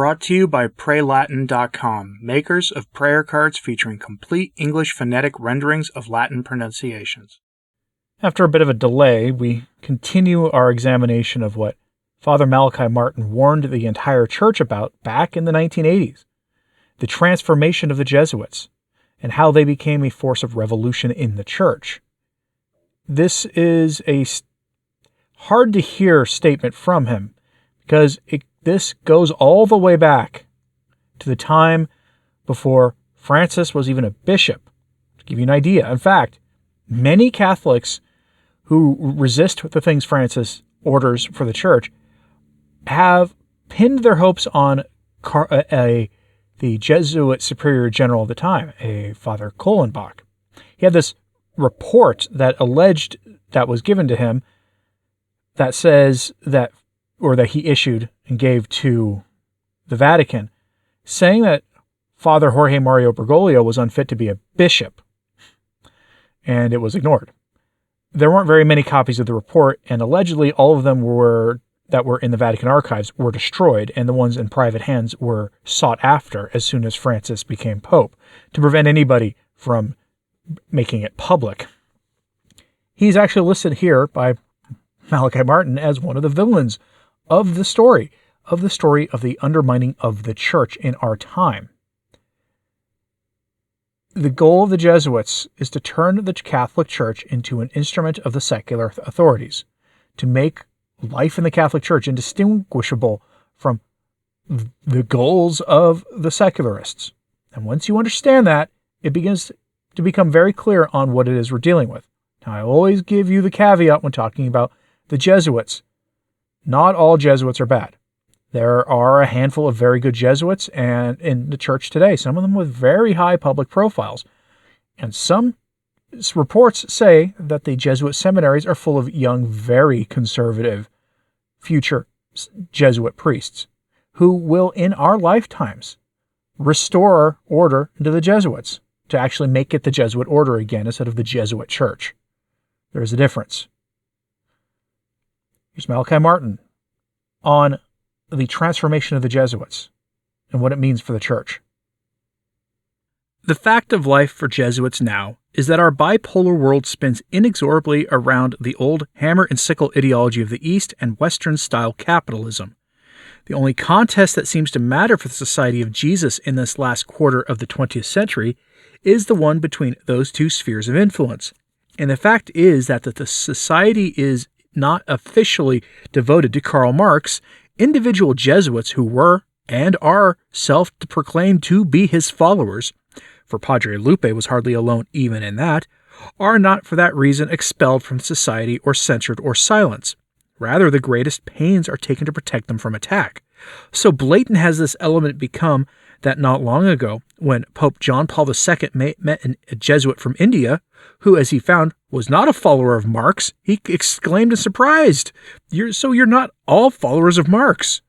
Brought to you by PrayLatin.com, makers of prayer cards featuring complete English phonetic renderings of Latin pronunciations. After a bit of a delay, we continue our examination of what Father Malachi Martin warned the entire church about back in the 1980s, the transformation of the Jesuits, and how they became a force of revolution in the church. This is a hard-to-hear statement from him, because this goes all the way back to the time before Francis was even a bishop. To give you an idea, in fact, many Catholics who resist the things Francis orders for the church have pinned their hopes on the Jesuit superior general of the time, a Father Kohlenbach. He had this report that was given to him that says that he issued and gave to the Vatican, saying that Father Jorge Mario Bergoglio was unfit to be a bishop, and it was ignored. There weren't very many copies of the report, and allegedly all of them that were in the Vatican archives were destroyed, and the ones in private hands were sought after as soon as Francis became Pope, to prevent anybody from making it public. He's actually listed here by Malachi Martin as one of the villains of the story of the undermining of the church in our time. The goal of the Jesuits is to turn the Catholic Church into an instrument of the secular authorities, to make life in the Catholic Church indistinguishable from the goals of the secularists. And once you understand that, it begins to become very clear on what it is we're dealing with. Now, I always give you the caveat when talking about the Jesuits. Not all Jesuits are bad. There are a handful of very good Jesuits and in the church today, some of them with very high public profiles. And some reports say that the Jesuit seminaries are full of young, very conservative future Jesuit priests who will, in our lifetimes, restore order to the Jesuits, to actually make it the Jesuit order again instead of the Jesuit church. There's a difference. Here's Malachi Martin on the transformation of the Jesuits and what it means for the church. The fact of life for Jesuits now is that our bipolar world spins inexorably around the old hammer and sickle ideology of the East and Western-style capitalism. The only contest that seems to matter for the Society of Jesus in this last quarter of the 20th century is the one between those two spheres of influence. And the fact is that the Society is not officially devoted to Karl Marx. Individual Jesuits who were and are self-proclaimed to be his followers, for Padre Lupe was hardly alone even in that, are not for that reason expelled from the society or censored or silenced. Rather, the greatest pains are taken to protect them from attack. So blatant has this element become that not long ago, when Pope John Paul II met a Jesuit from India, who, as he found, was not a follower of Marx, he exclaimed in surprise, "You're not all followers of Marx."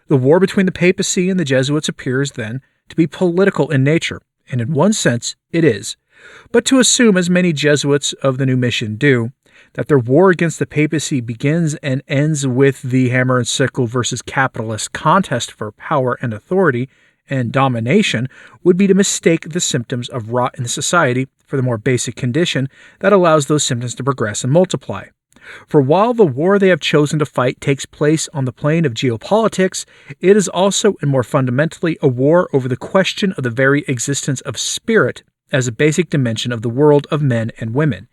The war between the papacy and the Jesuits appears, then, to be political in nature, and in one sense it is. But to assume, as many Jesuits of the new mission do, that their war against the papacy begins and ends with the hammer and sickle versus capitalist contest for power and authority and domination would be to mistake the symptoms of rot in the society for the more basic condition that allows those symptoms to progress and multiply. For while the war they have chosen to fight takes place on the plane of geopolitics, it is also and more fundamentally a war over the question of the very existence of spirit as a basic dimension of the world of men and women.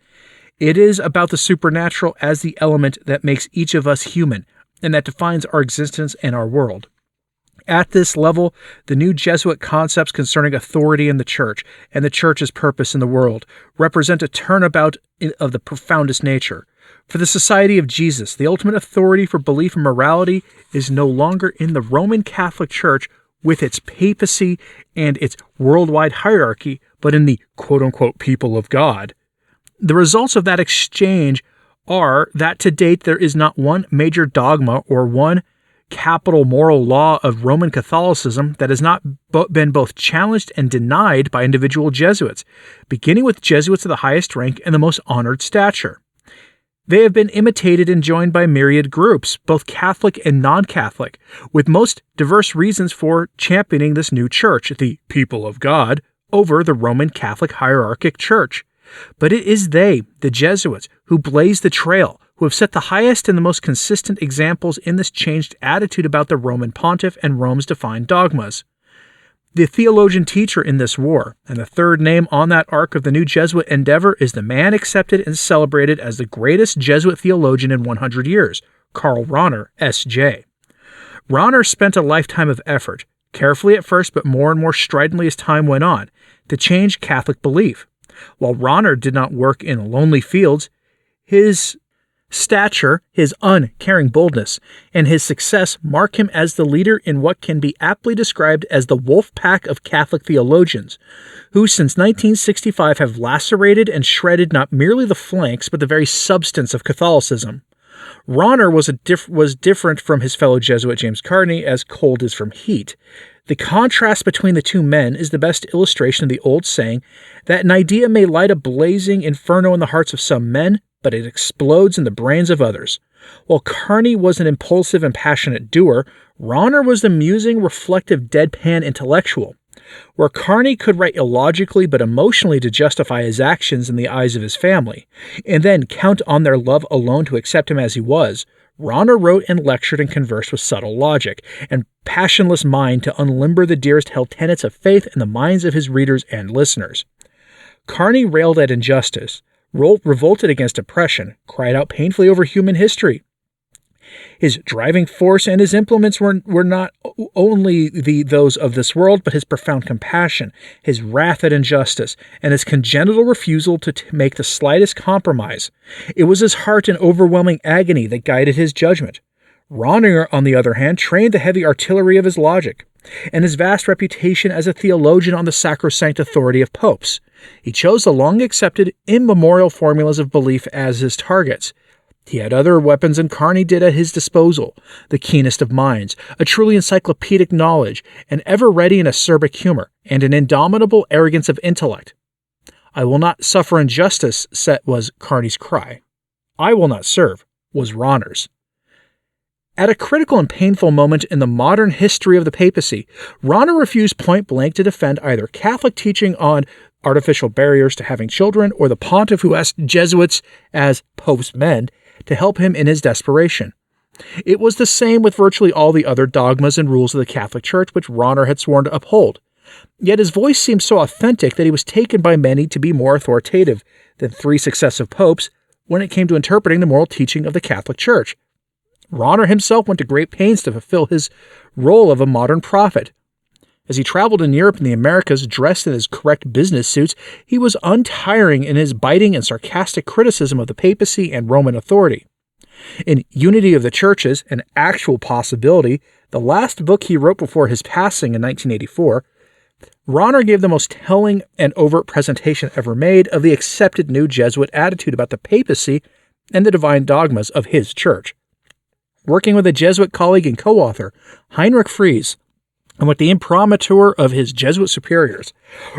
It is about the supernatural as the element that makes each of us human and that defines our existence and our world. At this level, the new Jesuit concepts concerning authority in the church and the church's purpose in the world represent a turnabout of the profoundest nature. For the Society of Jesus, the ultimate authority for belief and morality is no longer in the Roman Catholic Church with its papacy and its worldwide hierarchy, but in the quote-unquote people of God. The results of that exchange are that to date there is not one major dogma or one capital moral law of Roman Catholicism that has not been both challenged and denied by individual Jesuits, beginning with Jesuits of the highest rank and the most honored stature. They have been imitated and joined by myriad groups, both Catholic and non-Catholic, with most diverse reasons for championing this new church, the people of God, over the Roman Catholic hierarchic church. But it is they, the Jesuits, who blaze the trail, who have set the highest and the most consistent examples in this changed attitude about the Roman pontiff and Rome's defined dogmas. The theologian teacher in this war, and the third name on that arc of the new Jesuit endeavor, is the man accepted and celebrated as the greatest Jesuit theologian in 100 years, Karl Rahner, S.J. Rahner spent a lifetime of effort, carefully at first but more and more stridently as time went on, to change Catholic belief. While Rahner did not work in lonely fields, his stature, his uncaring boldness, and his success mark him as the leader in what can be aptly described as the wolf pack of Catholic theologians, who since 1965 have lacerated and shredded not merely the flanks but the very substance of Catholicism. Rahner was different from his fellow Jesuit James Carney, as cold is from heat. The contrast between the two men is the best illustration of the old saying that an idea may light a blazing inferno in the hearts of some men, but it explodes in the brains of others. While Carney was an impulsive and passionate doer, Rahner was the musing, reflective, deadpan intellectual. Where Carney could write illogically but emotionally to justify his actions in the eyes of his family, and then count on their love alone to accept him as he was, Rahner wrote and lectured and conversed with subtle logic and passionless mind to unlimber the dearest held tenets of faith in the minds of his readers and listeners. Carney railed at injustice, revolted against oppression, cried out painfully over human history. His driving force and his implements were not only those of this world, but his profound compassion, his wrath at injustice, and his congenital refusal to make the slightest compromise. It was his heart in overwhelming agony that guided his judgment. Rahner, on the other hand, trained the heavy artillery of his logic, and his vast reputation as a theologian on the sacrosanct authority of popes. He chose the long-accepted, immemorial formulas of belief as his targets. He had other weapons than Carney did at his disposal, the keenest of minds, a truly encyclopedic knowledge, an ever-ready and acerbic humor, and an indomitable arrogance of intellect. "I will not suffer injustice," was Carney's cry. "I will not serve," was Rahner's. At a critical and painful moment in the modern history of the papacy, Rahner refused point-blank to defend either Catholic teaching on artificial barriers to having children or the pontiff who asked Jesuits, as Pope's men, to help him in his desperation. It was the same with virtually all the other dogmas and rules of the Catholic Church which Rahner had sworn to uphold. Yet his voice seemed so authentic that he was taken by many to be more authoritative than 3 successive popes when it came to interpreting the moral teaching of the Catholic Church. Rahner himself went to great pains to fulfill his role of a modern prophet. As he traveled in Europe and the Americas dressed in his correct business suits, he was untiring in his biting and sarcastic criticism of the papacy and Roman authority. In Unity of the Churches, an actual possibility, the last book he wrote before his passing in 1984, Rahner gave the most telling and overt presentation ever made of the accepted new Jesuit attitude about the papacy and the divine dogmas of his church. Working with a Jesuit colleague and co-author, Heinrich Fries, and with the imprimatur of his Jesuit superiors,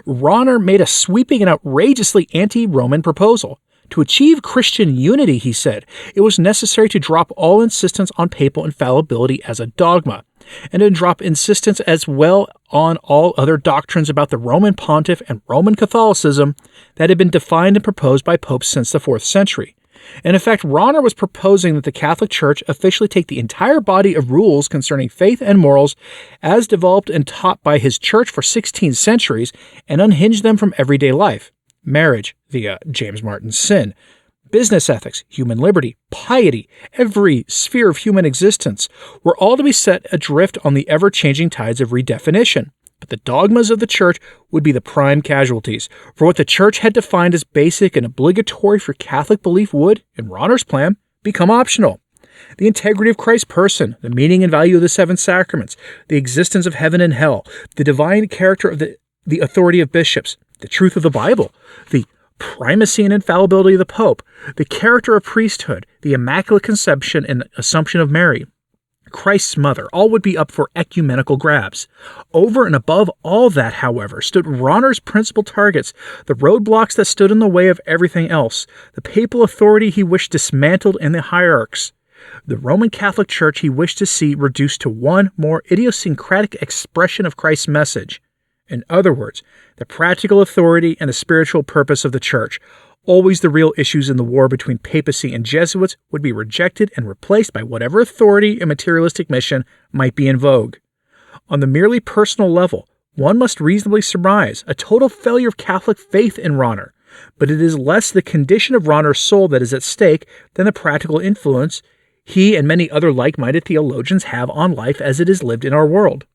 Rahner made a sweeping and outrageously anti-Roman proposal. To achieve Christian unity, he said, it was necessary to drop all insistence on papal infallibility as a dogma, and to drop insistence as well on all other doctrines about the Roman pontiff and Roman Catholicism that had been defined and proposed by popes since the 4th century. In effect, Rahner was proposing that the Catholic Church officially take the entire body of rules concerning faith and morals as developed and taught by his church for 16 centuries and unhinge them from everyday life. Marriage, via James Martin's sin, business ethics, human liberty, piety, every sphere of human existence were all to be set adrift on the ever-changing tides of redefinition. But the dogmas of the Church would be the prime casualties, for what the Church had defined as basic and obligatory for Catholic belief would, in Rahner's plan, become optional. The integrity of Christ's person, the meaning and value of the 7 sacraments, the existence of heaven and hell, the divine character of the authority of bishops, the truth of the Bible, the primacy and infallibility of the Pope, the character of priesthood, the Immaculate Conception and Assumption of Mary, Christ's mother, all would be up for ecumenical grabs. Over and above all that, however, stood Ronner's principal targets, the roadblocks that stood in the way of everything else, the papal authority he wished dismantled and the hierarchs. The Roman Catholic Church he wished to see reduced to one more idiosyncratic expression of Christ's message. In other words, the practical authority and the spiritual purpose of the Church, always the real issues in the war between papacy and Jesuits, would be rejected and replaced by whatever authority and materialistic mission might be in vogue. On the merely personal level, one must reasonably surmise a total failure of Catholic faith in Ronner, but it is less the condition of Ronner's soul that is at stake than the practical influence he and many other like-minded theologians have on life as it is lived in our world.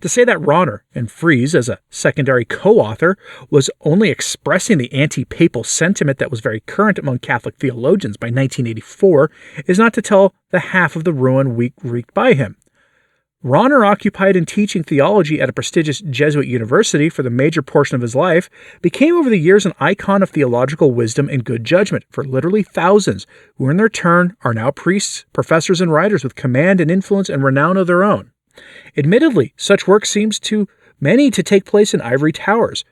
To say that Ronner, and Fries as a secondary co-author, was only expressing the anti-papal sentiment that was very current among Catholic theologians by 1984 is not to tell the half of the ruin wreaked by him. Ronner, occupied in teaching theology at a prestigious Jesuit university for the major portion of his life, became over the years an icon of theological wisdom and good judgment for literally thousands who in their turn are now priests, professors, and writers with command and influence and renown of their own. Admittedly, such work seems to many to take place in ivory towers,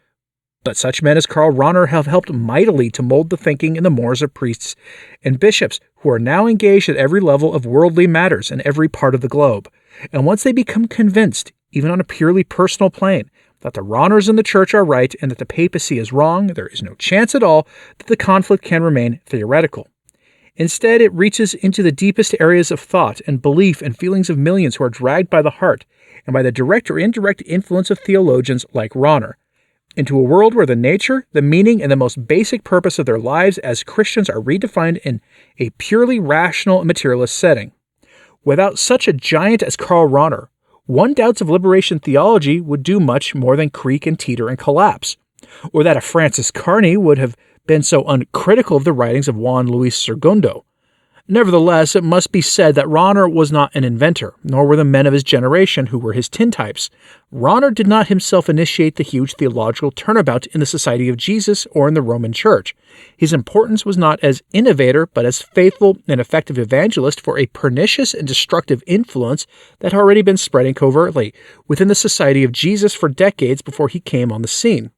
but such men as Karl Ronner have helped mightily to mold the thinking and the mores of priests and bishops who are now engaged at every level of worldly matters in every part of the globe. And once they become convinced, even on a purely personal plane, that the Ronners in the Church are right and that the papacy is wrong, there is no chance at all that the conflict can remain theoretical. Instead, it reaches into the deepest areas of thought and belief and feelings of millions who are dragged by the heart and by the direct or indirect influence of theologians like Ronner, into a world where the nature, the meaning, and the most basic purpose of their lives as Christians are redefined in a purely rational and materialist setting. Without such a giant as Karl Ronner, one doubts if liberation theology would do much more than creak and teeter and collapse, or that a Francis Carney would have been so uncritical of the writings of Juan Luis Segundo. Nevertheless, it must be said that Ronner was not an inventor, nor were the men of his generation who were his tintypes. Ronner did not himself initiate the huge theological turnabout in the Society of Jesus or in the Roman Church. His importance was not as innovator, but as faithful and effective evangelist for a pernicious and destructive influence that had already been spreading covertly within the Society of Jesus for decades before he came on the scene.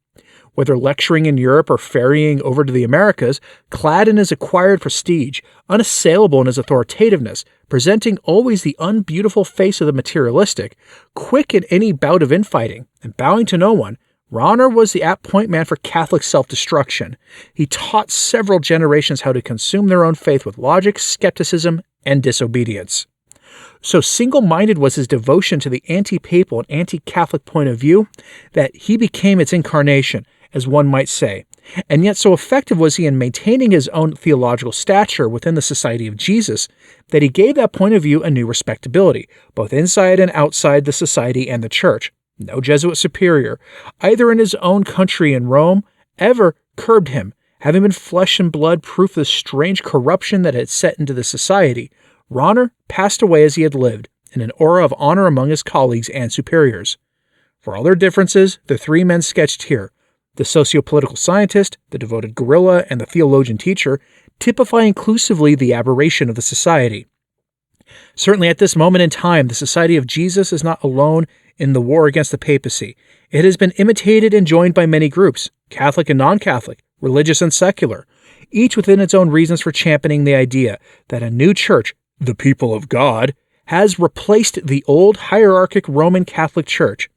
Whether lecturing in Europe or ferrying over to the Americas, clad in his acquired prestige, unassailable in his authoritativeness, presenting always the unbeautiful face of the materialistic, quick in any bout of infighting, and bowing to no one, Ronner was the apt point man for Catholic self-destruction. He taught several generations how to consume their own faith with logic, skepticism, and disobedience. So single-minded was his devotion to the anti-papal and anti-Catholic point of view that he became its incarnation, as one might say, and yet so effective was he in maintaining his own theological stature within the Society of Jesus that he gave that point of view a new respectability, both inside and outside the Society and the Church. No Jesuit superior, either in his own country in Rome, ever curbed him, having been flesh and blood proof of the strange corruption that had set into the Society. Ronner passed away as he had lived, in an aura of honor among his colleagues and superiors. For all their differences, the three men sketched here, the socio-political scientist, the devoted guerrilla, and the theologian teacher, typify inclusively the aberration of the Society. Certainly at this moment in time, the Society of Jesus is not alone in the war against the papacy. It has been imitated and joined by many groups, Catholic and non-Catholic, religious and secular, each within its own reasons for championing the idea that a new church, the people of God, has replaced the old hierarchic Roman Catholic Church.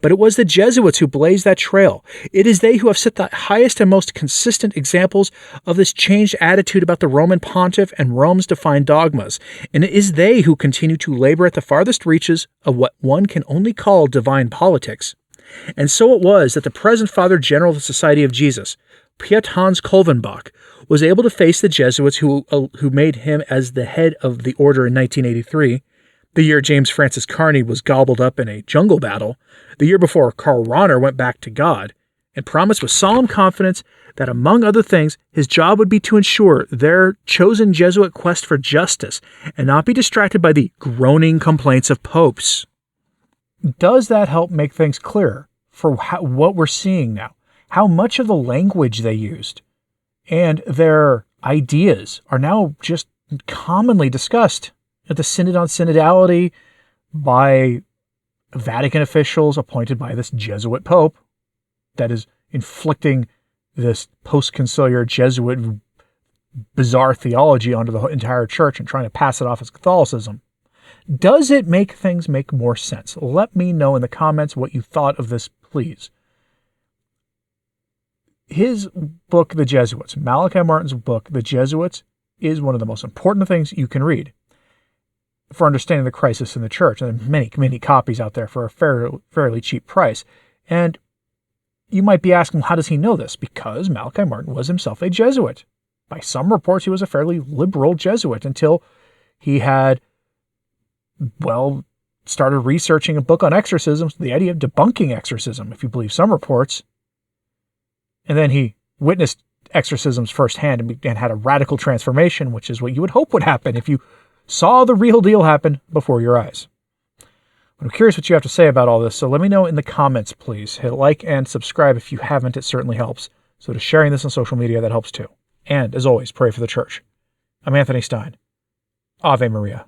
But it was the Jesuits who blazed that trail. It is they who have set the highest and most consistent examples of this changed attitude about the Roman pontiff and Rome's defined dogmas, and it is they who continue to labor at the farthest reaches of what one can only call divine politics. And so it was that the present Father General of the Society of Jesus, Piet Hans Kolvenbach, was able to face the Jesuits who made him as the head of the order in 1983, the year James Francis Carney was gobbled up in a jungle battle, the year before Karl Ronner went back to God, and promised with solemn confidence that, among other things, his job would be to ensure their chosen Jesuit quest for justice and not be distracted by the groaning complaints of popes. Does that help make things clearer for what we're seeing now? How much of the language they used and their ideas are now just commonly discussed at the Synod on Synodality, by Vatican officials appointed by this Jesuit Pope that is inflicting this post-conciliar Jesuit bizarre theology onto the entire church and trying to pass it off as Catholicism. Does it make things make more sense? Let me know in the comments what you thought of this, please. His book, The Jesuits, Malachi Martin's book, The Jesuits, is one of the most important things you can read for understanding the crisis in the church. And there are many, many copies out there for a fairly cheap price. And you might be asking, how does he know this? Because Malachi Martin was himself a Jesuit. By some reports, he was a fairly liberal Jesuit until he had, started researching a book on exorcisms, the idea of debunking exorcism, if you believe some reports. And then he witnessed exorcisms firsthand and had a radical transformation, which is what you would hope would happen if you saw the real deal happen before your eyes. I'm curious what you have to say about all this, so let me know in the comments, please. Hit like and subscribe if you haven't. It certainly helps. So to sharing this on social media, that helps too. And, as always, pray for the church. I'm Anthony Stine. Ave Maria.